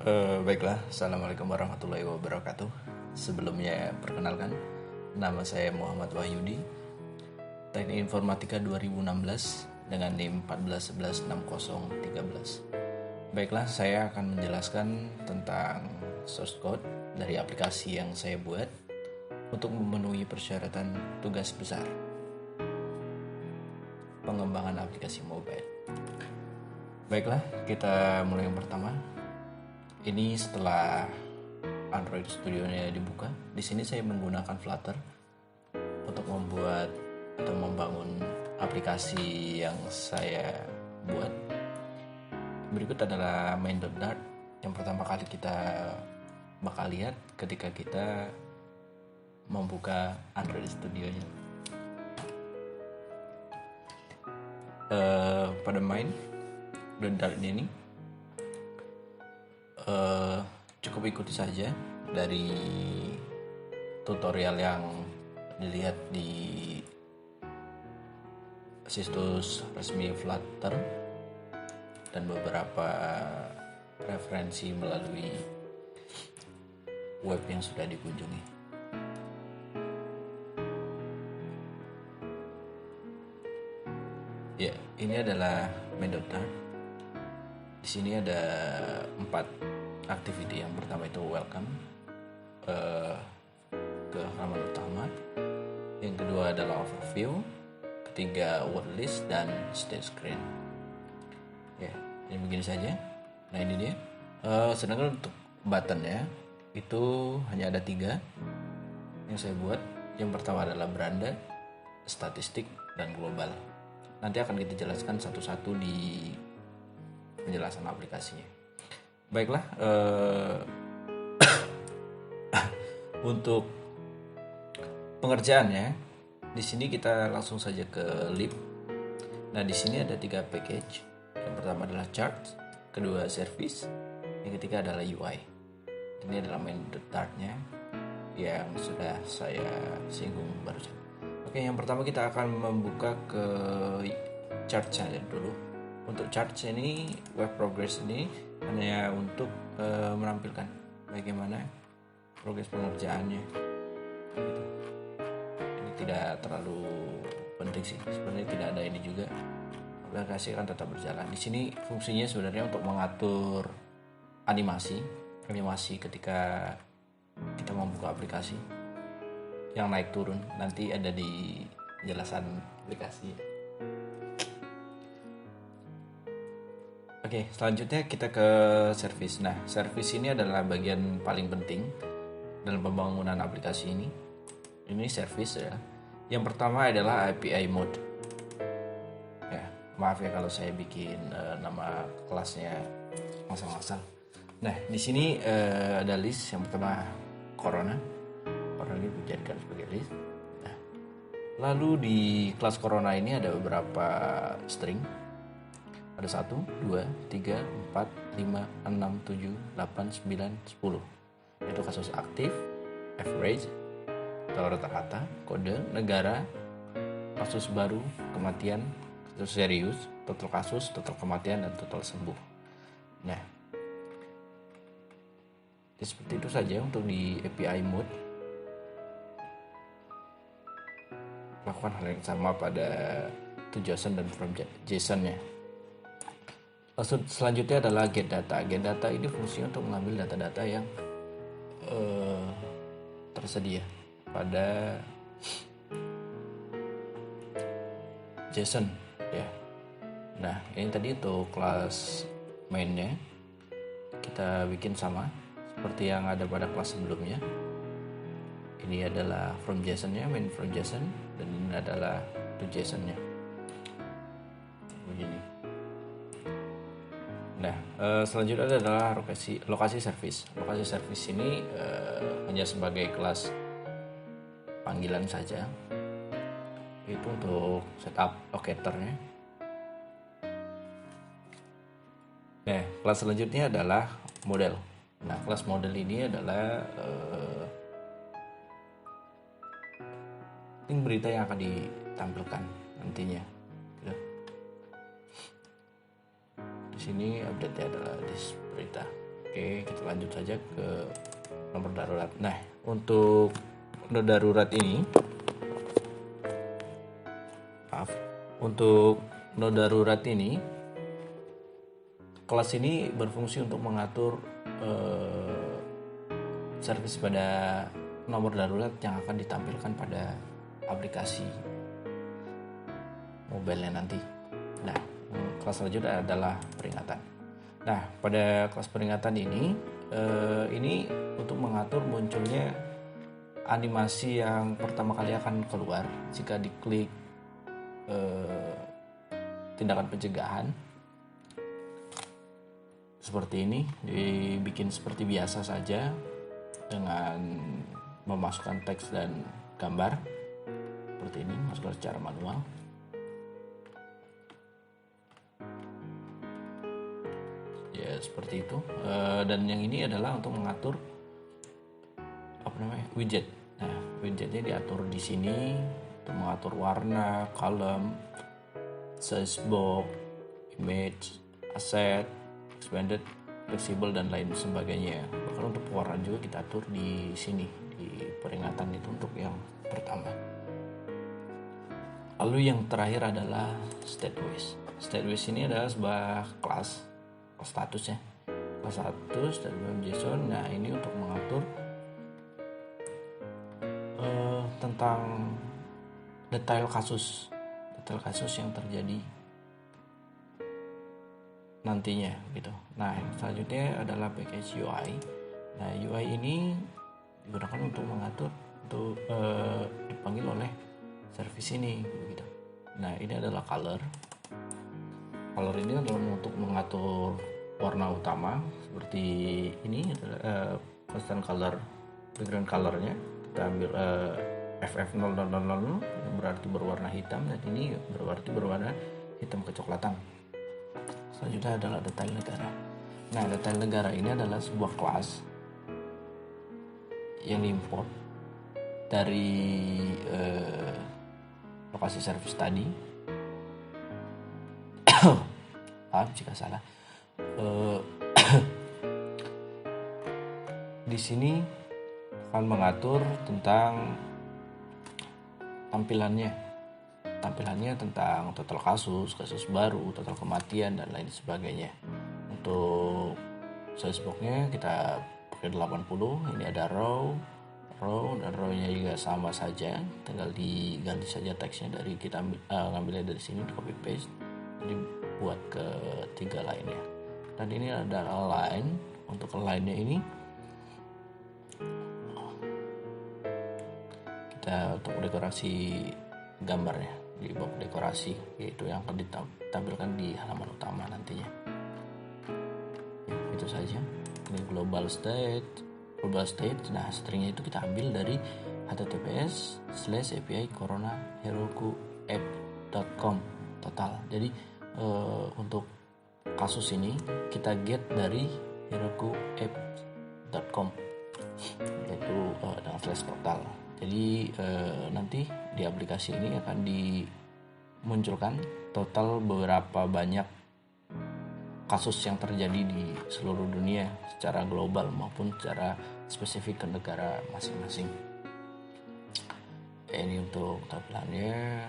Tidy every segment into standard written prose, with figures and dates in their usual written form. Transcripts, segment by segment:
Baiklah, Assalamualaikum warahmatullahi wabarakatuh. Sebelumnya, perkenalkan, nama saya Muhammad Wahyudi, Teknik Informatika 2016 dengan NIM 1411613. Baiklah, saya akan menjelaskan tentang source code dari aplikasi yang saya buat untuk memenuhi persyaratan tugas besar pengembangan aplikasi mobile. Baiklah, kita mulai yang pertama. Ini setelah Android Studio-nya dibuka. Di sini saya menggunakan Flutter untuk membuat atau membangun aplikasi yang saya buat. Berikut adalah main.dart yang pertama kali kita bakal lihat ketika kita membuka Android Studio-nya. Pada main.dart ini cukup ikuti saja dari tutorial yang dilihat di situs resmi Flutter dan beberapa referensi melalui web yang sudah dikunjungi. Ya, ini adalah main.dart. Di sini ada 4 activity. Yang pertama itu welcome ke halaman utama. Yang kedua adalah overview. Ketiga word list dan state screen. Ya, ini begini saja. Nah, ini dia. Sedangkan untuk buttonnya itu hanya ada 3 yang saya buat. Yang pertama adalah beranda, statistik, dan global. Nanti akan kita jelaskan satu-satu di penjelasan aplikasinya. Baiklah, untuk pengerjaannya di sini kita langsung saja ke lib. Nah, di sini ada 3 package. Yang pertama adalah chart, kedua service, yang ketiga adalah UI. Ini adalah main.dart-nya yang sudah saya singgung barusan. Oke, yang pertama kita akan membuka ke chart saja dulu. Untuk chart ini, web progress ini hanya untuk menampilkan bagaimana progres pengerjaannya. Ini tidak terlalu penting sih. Sebenarnya tidak ada ini juga. Aplikasi akan tetap berjalan. Di sini fungsinya sebenarnya untuk mengatur animasi ketika kita membuka aplikasi yang naik turun. Nanti ada di penjelasan aplikasi. Oke, selanjutnya kita ke service. Nah, service ini adalah bagian paling penting dalam pembangunan aplikasi ini. Ini service ya. Yang pertama adalah API mode. Ya, maaf ya kalau saya bikin nama kelasnya ngasal-ngasal. Nah, di sini ada list. Yang pertama Corona. Corona ini dijadikan sebagai list. Nah, lalu di kelas Corona ini ada beberapa string. Ada 1, 2, 3, 4, 5, 6, 7, 8, 9, 10. Itu kasus aktif, average, atau rata-rata, kode, negara, kasus baru, kematian, kasus serius, total kasus, total kematian, dan total sembuh. Nah, seperti itu saja untuk di API mode. Lakukan hal yang sama pada to.json dan from JSON-nya. Selanjutnya adalah get data. Get data ini fungsinya untuk mengambil data-data yang tersedia pada JSON ya. Nah, ini tadi untuk kelas mainnya kita bikin sama seperti yang ada pada kelas sebelumnya. Ini adalah from JSON-nya, main from JSON, dan ini adalah to JSON-nya. Begini. Nah, selanjutnya adalah lokasi service. Lokasi service ini hanya sebagai kelas panggilan saja. Itu untuk setup locatornya. Nah, kelas selanjutnya adalah model. Nah, kelas model ini adalah link berita yang akan ditampilkan nantinya. Di sini update adalah list berita. Oke, kita lanjut saja ke nomor darurat. Nah, untuk nomor darurat ini, untuk nomor darurat ini, kelas ini berfungsi untuk mengatur servis pada nomor darurat yang akan ditampilkan pada aplikasi mobile nanti. Nah, kelas selanjutnya adalah peringatan. Nah, pada kelas peringatan ini untuk mengatur munculnya animasi yang pertama kali akan keluar jika diklik tindakan pencegahan. Seperti ini, dibikin seperti biasa saja dengan memasukkan teks dan gambar. Seperti ini, masukkan secara manual. Ya, seperti itu. Dan yang ini adalah untuk mengatur widget. Nah, widgetnya diatur di sini untuk mengatur warna, column, size box, image, asset, expanded, flexible, dan lain sebagainya. Bahkan untuk pewarnaan juga kita atur di sini, di peringatan itu untuk yang pertama. Lalu yang terakhir adalah status. Status ini adalah sebuah kelas status ya. Kelas status dan JSON. Nah, ini untuk mengatur tentang detail kasus yang terjadi nantinya gitu. Nah, yang selanjutnya adalah package UI. Nah, UI ini digunakan untuk mengatur untuk dipanggil oleh service ini gitu. Nah, ini adalah color. Color ini adalah untuk mengatur warna utama seperti ini adalah custom color, background colornya. Kita ambil FF0000 yang berarti berwarna hitam, dan ini berarti berwarna hitam kecoklatan. Selanjutnya adalah detail negara. Nah, detail negara ini adalah sebuah kelas yang diimport dari lokasi service tadi. Maaf jika salah. Di sini akan mengatur tentang tampilannya tentang total kasus baru, total kematian, dan lain sebagainya. Untuk size box-nya kita pakai 80. Ini ada row, dan row-nya juga sama saja, tinggal diganti saja teksnya dari kita ngambilnya dari sini, copy paste, jadi buat ke 3 lainnya. Dan ini ada align. Untuk align-nya ini kita untuk dekorasi gambarnya di box dekorasi, yaitu yang akan ditampilkan di halaman utama nantinya. Ya, itu saja. Ini global state. Nah, stringnya itu kita ambil dari https://api-corona-heroku-app.com total. Jadi untuk kasus ini kita get dari heroku-app.com, yaitu dengan slash total. Jadi nanti di aplikasi ini akan dimunculkan total beberapa banyak kasus yang terjadi di seluruh dunia secara global maupun secara spesifik ke negara masing-masing. Ini untuk tampilannya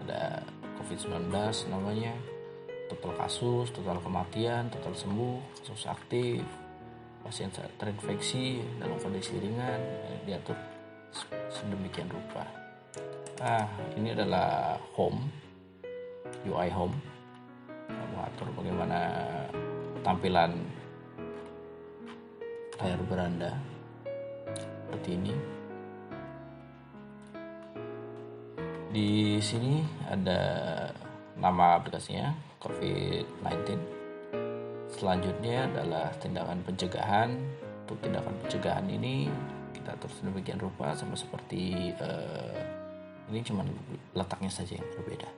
ada COVID-19 namanya, total kasus, total kematian, total sembuh, kasus aktif, pasien terinfeksi dalam kondisi ringan, diatur sedemikian rupa. Ini adalah home, UI home, mengatur bagaimana tampilan layar beranda seperti ini. Di sini ada nama aplikasinya, COVID-19. Selanjutnya adalah tindakan pencegahan. Untuk tindakan pencegahan ini kita atur sedemikian rupa, sama seperti ini, cuma letaknya saja yang berbeda.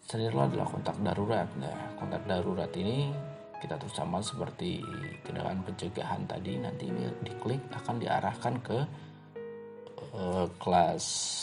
Selanjutnya adalah kontak darurat. Nah, kontak darurat ini kita atur sama seperti tindakan pencegahan tadi. Nanti ini diklik akan diarahkan ke kelas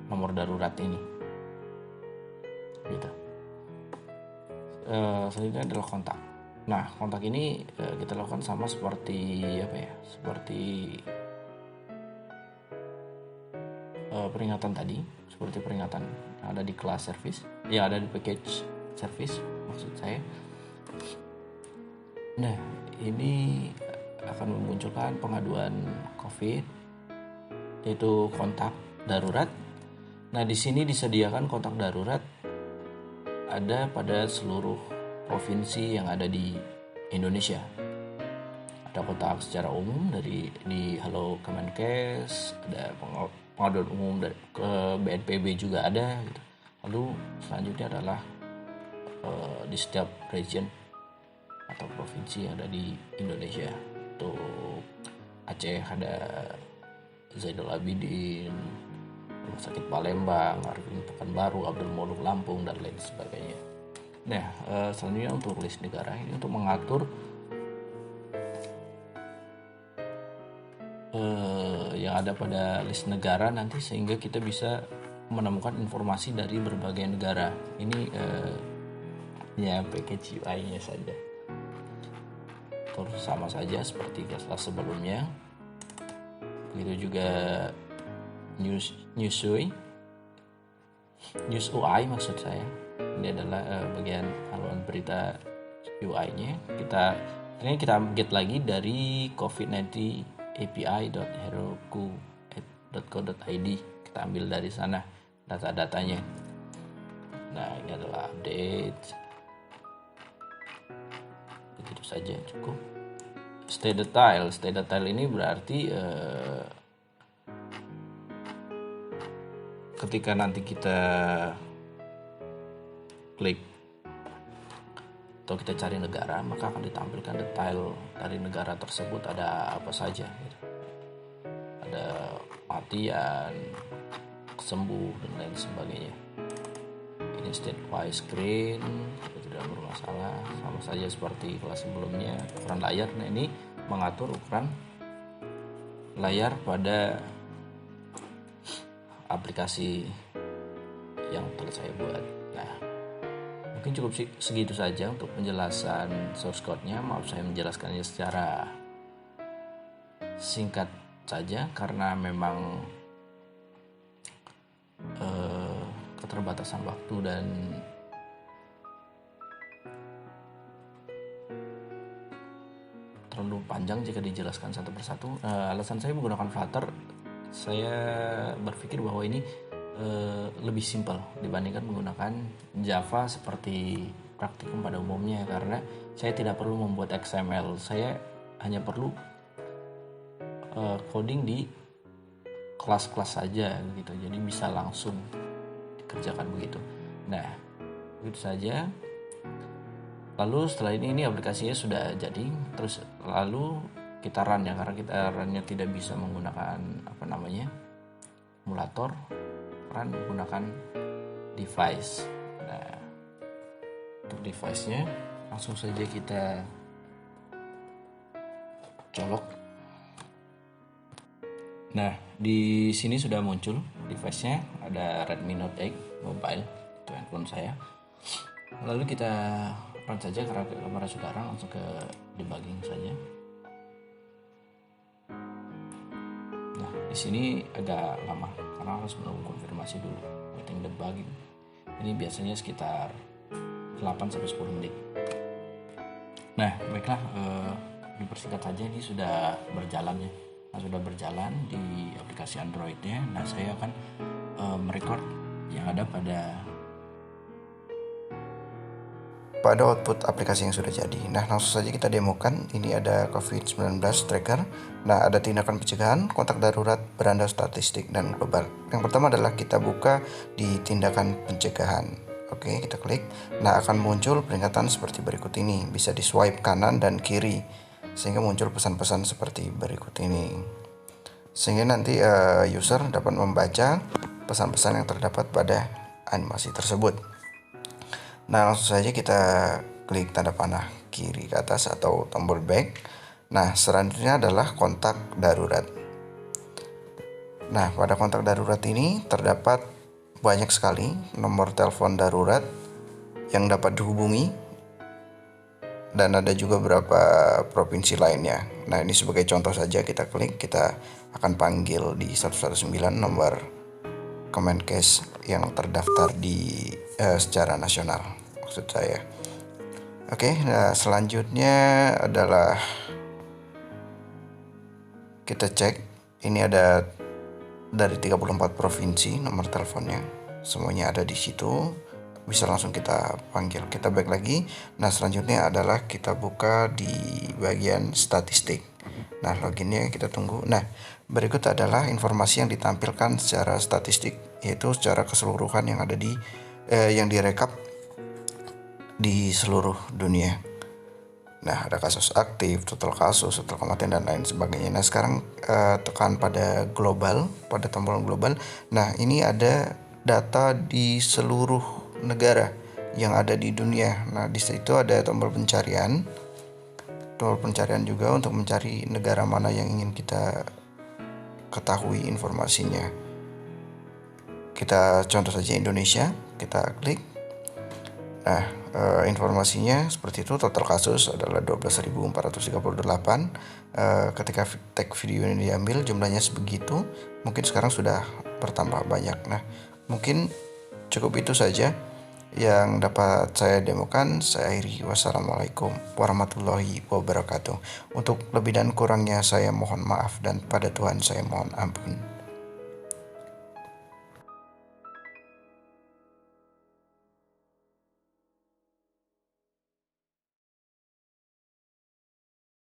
nomor darurat ini. Gitu. Selanjutnya adalah kontak. Nah, kontak ini kita lakukan sama seperti apa ya? Seperti peringatan tadi, seperti peringatan yang ada di kelas service, yang ada di package service maksud saya. Nah, ini akan memunculkan pengaduan COVID, yaitu kontak darurat. Nah, di sini disediakan kontak darurat ada pada seluruh provinsi yang ada di Indonesia. Ada kontak secara umum di Halo Kemenkes, ada pengaduan umum dari ke BNPB juga ada gitu. Lalu selanjutnya adalah di setiap region atau provinsi yang ada di Indonesia. Untuk Aceh ada Zainul Abidin, Rumah Sakit Palembang, Arifin Pekanbaru, Abdul Muluk Lampung, dan lain sebagainya. Nah, selanjutnya untuk list negara ini untuk mengatur yang ada pada list negara nanti, sehingga kita bisa menemukan informasi dari berbagai negara. Ini ya package UI-nya saja. Terus sama saja seperti kelas sebelumnya. Begitu juga news UI maksud saya. Ini adalah bagian haluan berita UI-nya. Kita update lagi dari COVID-19 api.heroku.co.id. Kita ambil dari sana data-datanya. Nah, ini adalah update. Begitu saja cukup. Stay detail ini berarti ketika nanti kita klik atau kita cari negara, maka akan ditampilkan detail dari negara tersebut ada apa saja gitu. Ada kematian, sembuh, dan lain sebagainya. Ini statewide screen, tidak bermasalah, sama saja seperti kelas sebelumnya. Ukuran layar, nah ini mengatur ukuran layar pada aplikasi yang telah saya buat. Nah, mungkin cukup segitu saja untuk penjelasan source code-nya. Maaf saya menjelaskannya secara singkat saja karena memang keterbatasan waktu dan terlalu panjang jika dijelaskan satu persatu. Alasan saya menggunakan Flutter, saya berpikir bahwa ini lebih simpel dibandingkan menggunakan Java seperti praktikum pada umumnya, karena saya tidak perlu membuat XML, saya hanya perlu coding di kelas-kelas saja gitu, jadi bisa langsung dikerjakan begitu. Nah, begitu saja. Lalu setelah ini aplikasinya sudah jadi, terus lalu kita run ya, karena kita runnya tidak bisa menggunakan emulator, run menggunakan device. Nah, untuk device-nya langsung saja kita colok. Nah, di sini sudah muncul device-nya, ada Redmi Note 8 Mobile, itu handphone saya. Lalu kita run saja karena kamera sudah run, langsung ke debugging saja. Nah, di sini agak lama karena harus menunggu konfirmasi dulu, waiting debugging. Ini biasanya sekitar 8-10 menit. Nah, baiklah, dipersingkat saja, ini sudah berjalan ya. Nah, sudah berjalan di aplikasi Android-nya. Nah, saya akan merecord yang ada pada output aplikasi yang sudah jadi. Nah, langsung saja kita demokan. Ini ada COVID-19 tracker. Nah, ada tindakan pencegahan, kontak darurat, beranda statistik, dan global. Yang pertama adalah kita buka di tindakan pencegahan. Oke, kita klik. Nah, akan muncul peringatan seperti berikut ini. Bisa di swipe kanan dan kiri, sehingga muncul pesan-pesan seperti berikut ini. Sehingga nanti user dapat membaca pesan-pesan yang terdapat pada animasi tersebut. Nah, langsung saja kita klik tanda panah kiri ke atas atau tombol back. Nah, selanjutnya adalah kontak darurat. Nah, pada kontak darurat ini terdapat banyak sekali nomor telepon darurat yang dapat dihubungi. dan ada juga beberapa provinsi lainnya. Nah, ini sebagai contoh saja, kita klik, kita akan panggil di 119 nomor Kemenkes yang terdaftar di secara nasional, maksud saya. Oke, nah selanjutnya adalah kita cek, ini ada dari 34 provinsi nomor teleponnya, semuanya ada di situ, bisa langsung kita panggil. Kita back lagi. Nah, selanjutnya adalah kita buka di bagian statistik. Nah, loginnya kita tunggu. Nah, berikut adalah informasi yang ditampilkan secara statistik, yaitu secara keseluruhan yang ada di yang direkap di seluruh dunia. Nah, ada kasus aktif, total kasus, total kematian, dan lain sebagainya. Nah, sekarang tekan pada global, pada tombol global. Nah, ini ada data di seluruh negara yang ada di dunia. Nah, di situ ada tombol pencarian. Tombol pencarian juga untuk mencari negara mana yang ingin kita ketahui informasinya. Kita contoh saja Indonesia, kita klik. Nah, informasinya seperti itu. Total kasus adalah 12.438. Ketika tag video ini diambil, jumlahnya sebegitu. Mungkin sekarang sudah bertambah banyak. Nah, mungkin cukup itu saja yang dapat saya demokan. Saya akhiri. Wassalamualaikum warahmatullahi wabarakatuh. Untuk lebih dan kurangnya saya mohon maaf, dan pada Tuhan saya mohon ampun.